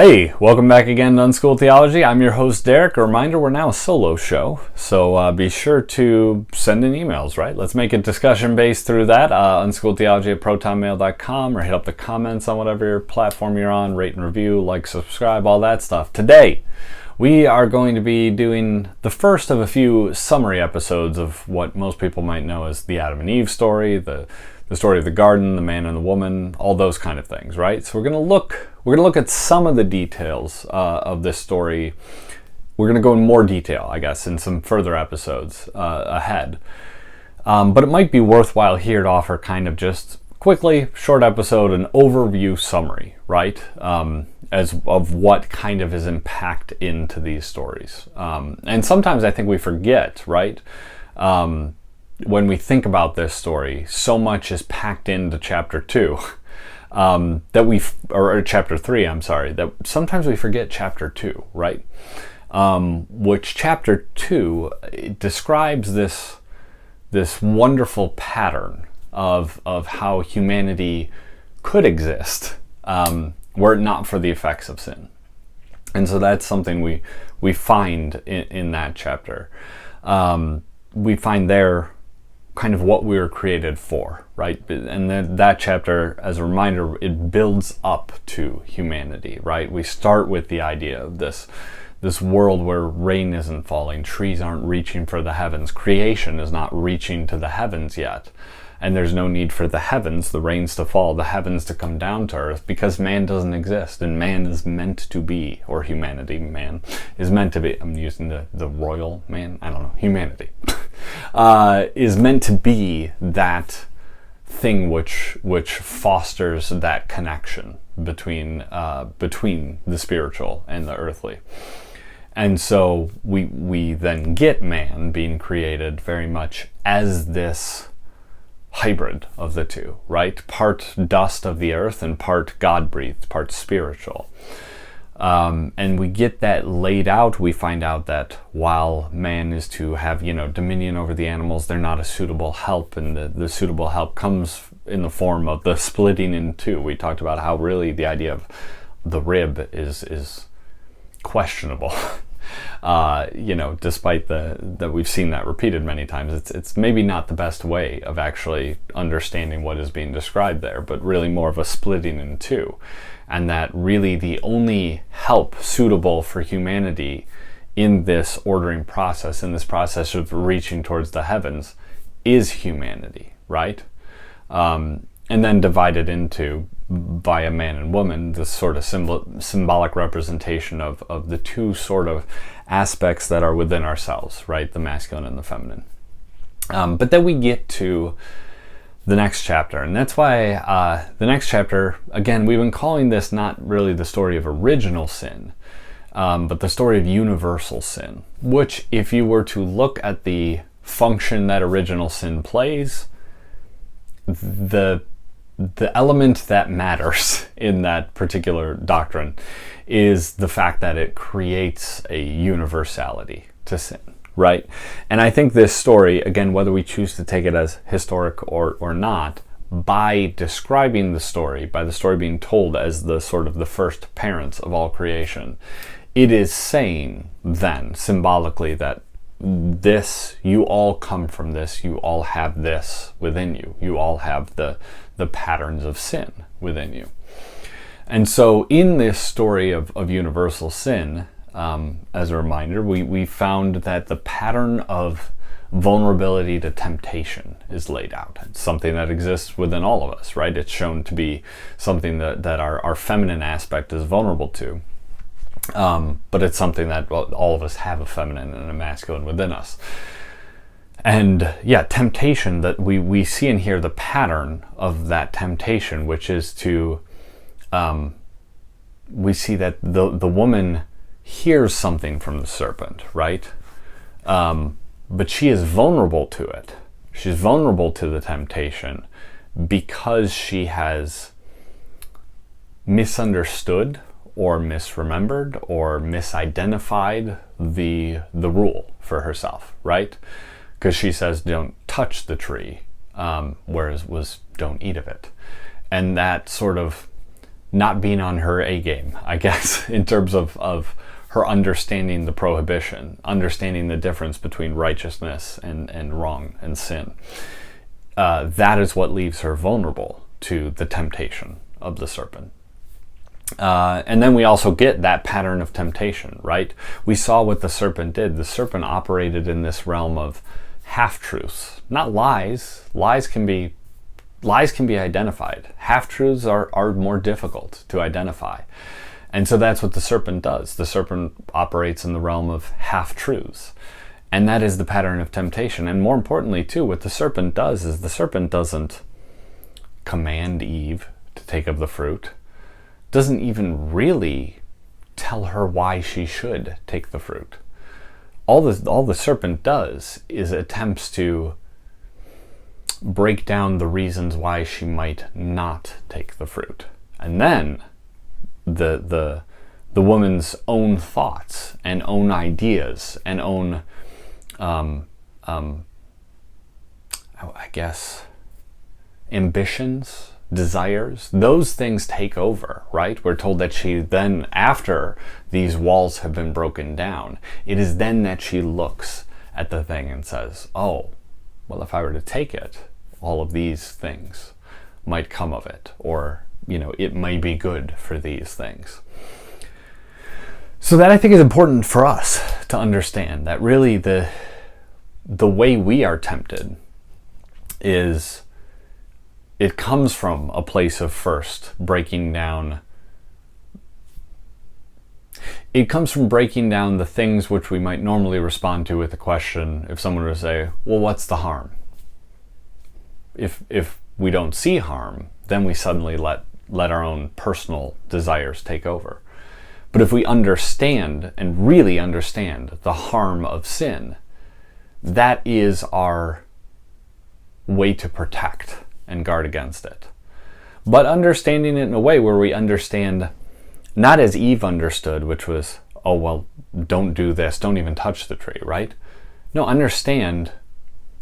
Hey, welcome back again to Unschooled Theology. I'm your host, Derek. A reminder, we're now a solo show, so be sure to send in emails, right? Let's make it discussion-based through that. unschooledtheology@protonmail.com, or hit up the comments on whatever platform you're on, rate and review, like, subscribe, all that stuff. Today, we are going to be doing the first of a few summary episodes of what most people might know as the Adam and Eve story, the story of the garden, the man and the woman, all those kind of things, right? So we're gonna look at some of the details of this story. We're gonna go in more detail, I guess, in some further episodes ahead. But it might be worthwhile here to offer kind of just quickly, short episode, an overview summary, right? As of what kind of is packed into these stories. And sometimes I think we forget, right? When we think about this story, so much is packed into chapter 2 or chapter 3, I'm sorry, that sometimes we forget chapter 2, right? Which chapter 2 describes this wonderful pattern of how humanity could exist were it not for the effects of sin. And so that's something we find in that chapter. We find there kind of what we were created for, right? And then that chapter, as a reminder, it builds up to humanity, right? We start with the idea of this world where rain isn't falling, trees aren't reaching for the heavens, creation is not reaching to the heavens yet. And there's no need for the heavens, the rains to fall, the heavens to come down to earth, because man doesn't exist, and man is meant to be, or humanity, man, is meant to be, I'm using the royal man, I don't know, humanity, is meant to be that thing which fosters that connection between the spiritual and the earthly. And so we then get man being created very much as this hybrid of the two, right? Part dust of the earth and part God-breathed, part spiritual. And we get that laid out. We find out that while man is to have, dominion over the animals, they're not a suitable help, and the suitable help comes in the form of the splitting in two. We talked about how really the idea of the rib is questionable. Despite that we've seen that repeated many times, it's maybe not the best way of actually understanding what is being described there, but really more of a splitting in two. And that really the only help suitable for humanity in this ordering process, in this process of reaching towards the heavens, is humanity, right? And then divided into by a man and woman, this sort of symbolic representation of the two sort of aspects that are within ourselves, right? The masculine and the feminine. But then we get to the next chapter, and that's why the next chapter, again, we've been calling this not really the story of original sin, but the story of universal sin, which, if you were to look at the function that original sin plays, the element that matters in that particular doctrine is the fact that it creates a universality to sin, right? And I think this story, again, whether we choose to take it as historic or not, by describing the story, by the story being told as the sort of the first parents of all creation, it is saying then, symbolically, that this, you all come from this, you all have this within you, you all have the patterns of sin within you. And so in this story of universal sin, as a reminder, we found that the pattern of vulnerability to temptation is laid out. It's something that exists within all of us, right? It's shown to be something that our feminine aspect is vulnerable to. But it's something that all of us have a feminine and a masculine within us. And yeah, temptation, that we see in here the pattern of that temptation, which is to, we see that the woman hears something from the serpent, right? But she is vulnerable to it. She's vulnerable to the temptation because she has misunderstood or misremembered or misidentified the rule for herself, right? Because she says, don't touch the tree, whereas was don't eat of it. And that sort of not being on her A game, I guess, in terms of her understanding the prohibition, understanding the difference between righteousness and wrong and sin. That is what leaves her vulnerable to the temptation of the serpent. And then we also get that pattern of temptation, right? We saw what the serpent did. The serpent operated in this realm of half-truths, not lies. Lies can be identified. Half-truths are more difficult to identify. And so that's what the serpent does. The serpent operates in the realm of half-truths. And that is the pattern of temptation. And more importantly, too, what the serpent does is the serpent doesn't command Eve to take of the fruit, doesn't even really tell her why she should take the fruit. All the serpent does is attempts to break down the reasons why she might not take the fruit. And then the woman's own thoughts and own ideas and own I guess ambitions, desires, those things take over, right? We're told that she then, after these walls have been broken down, it is then that she looks at the thing and says, oh, well, if I were to take it, all of these things might come of it, or, it may be good for these things. So that, I think, is important for us to understand, that really the way we are tempted is, it comes from a place of first breaking down. It comes from breaking down the things which we might normally respond to with a question. If someone were to say, well, what's the harm? If we don't see harm, then we suddenly let our own personal desires take over. But if we understand and really understand the harm of sin, that is our way to protect and guard against it. But understanding it in a way where we understand, not as Eve understood, which was, oh, well, don't do this, don't even touch the tree, right? No, understand,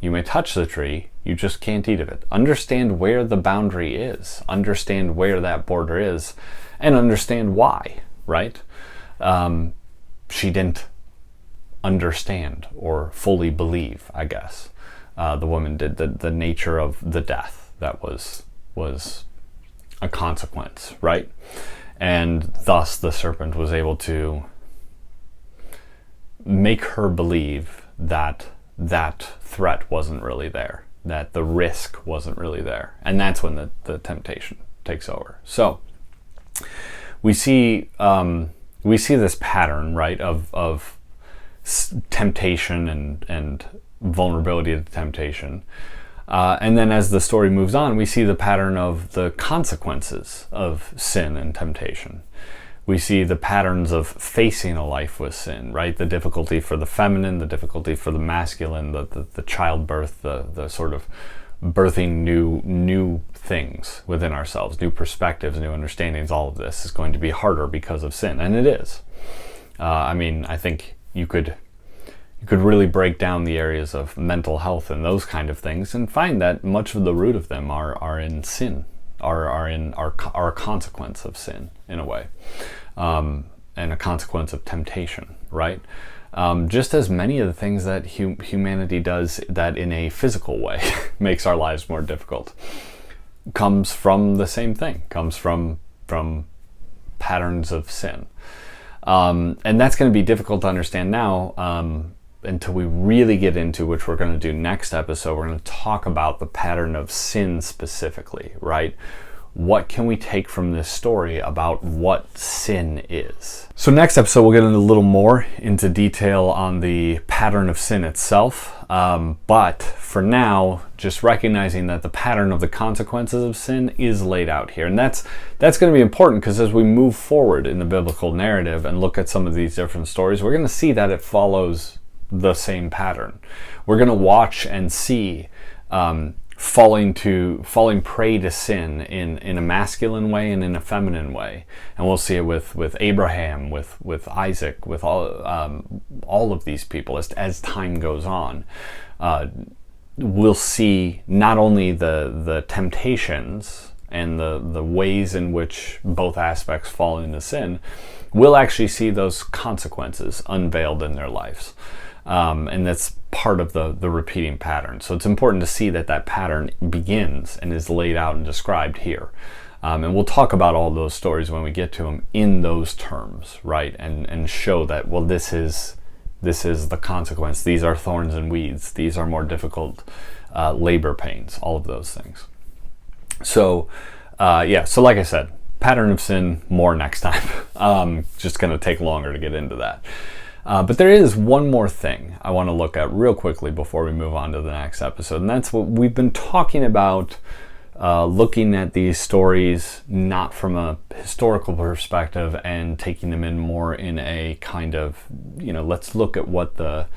you may touch the tree, you just can't eat of it. Understand where the boundary is, understand where that border is, and understand why, right? She didn't understand or fully believe, I guess. The woman did, the nature of the death that was a consequence, right? And thus the serpent was able to make her believe that that threat wasn't really there, that the risk wasn't really there. And that's when the temptation takes over. So we see this pattern, right, of temptation and vulnerability to temptation. And then as the story moves on, we see the pattern of the consequences of sin and temptation. We see the patterns of facing a life with sin, right? The difficulty for the feminine, the difficulty for the masculine, the childbirth, the sort of birthing new things within ourselves, new perspectives, new understandings. All of this is going to be harder because of sin, and it is. I think you could really break down the areas of mental health and those kind of things and find that much of the root of them are in sin, are in our consequence of sin, in a way, and a consequence of temptation, right? Just as many of the things that humanity does that in a physical way makes our lives more difficult comes from the same thing, comes from patterns of sin. And that's going to be difficult to understand now, until we really get into, which we're going to do next episode. We're going to talk about the pattern of sin specifically, right? What can we take from this story about what sin is? So next episode, we'll get into a little more into detail on the pattern of sin itself. But for now, just recognizing that the pattern of the consequences of sin is laid out here. And that's going to be important, because as we move forward in the biblical narrative and look at some of these different stories, we're going to see that it follows the same pattern. We're going to watch and see falling prey to sin in a masculine way and in a feminine way, and we'll see it with Abraham, with Isaac, with all of these people as time goes on. We'll see not only the temptations and the ways in which both aspects fall into sin will actually see those consequences unveiled in their lives. And that's part of the repeating pattern. So it's important to see that pattern begins and is laid out and described here. And we'll talk about all those stories when we get to them in those terms, right? And show that, well, this is the consequence. These are thorns and weeds. These are more difficult labor pains, all of those things. So, so like I said, pattern of sin, more next time. Just going to take longer to get into that. But there is one more thing I want to look at real quickly before we move on to the next episode, and that's what we've been talking about, looking at these stories not from a historical perspective and taking them in more in a kind of, let's look at what the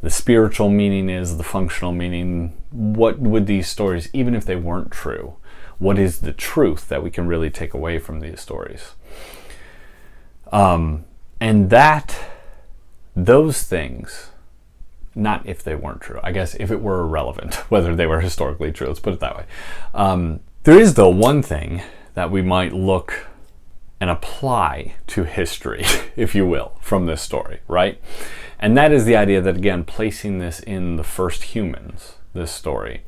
spiritual meaning is, the functional meaning. What would these stories, even if they weren't true, what is the truth that we can really take away from these stories? And those things, not if they weren't true, I guess if it were irrelevant, whether they were historically true, let's put it that way. There is, though, one thing that we might look and apply to history, if you will, from this story, right? And that is the idea that, again, placing this in the first humans, this story,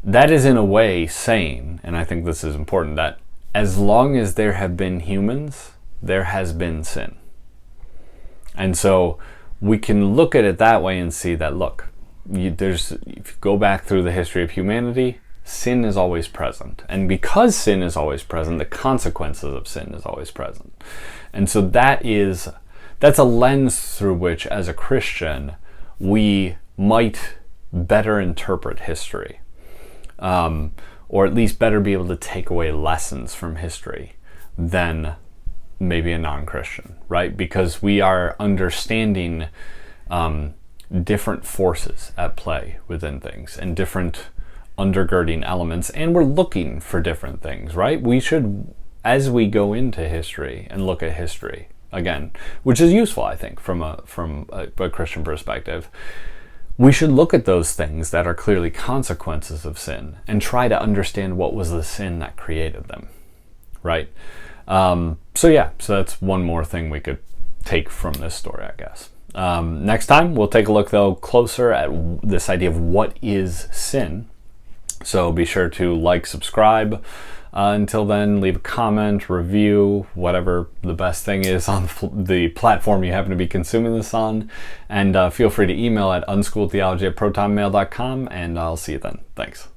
that is in a way saying, and I think this is important, that as long as there have been humans, there has been sin. And so we can look at it that way and see that, look, if you go back through the history of humanity, sin is always present. And because sin is always present, the consequences of sin is always present. And so that's a lens through which, as a Christian, we might better interpret history. Or at least better be able to take away lessons from history than maybe a non-Christian, right? Because we are understanding different forces at play within things and different undergirding elements, and we're looking for different things, right? We should, as we go into history and look at history, again, which is useful, I think, from a Christian perspective, we should look at those things that are clearly consequences of sin and try to understand what was the sin that created them, right? So that's one more thing we could take from this story, I guess. Next time, we'll take a look, though, closer at this idea of what is sin. So be sure to like, subscribe. Until then, leave a comment, review, whatever the best thing is on the platform you happen to be consuming this on. And feel free to email at unschooledtheology@protonmail.com, and I'll see you then. Thanks.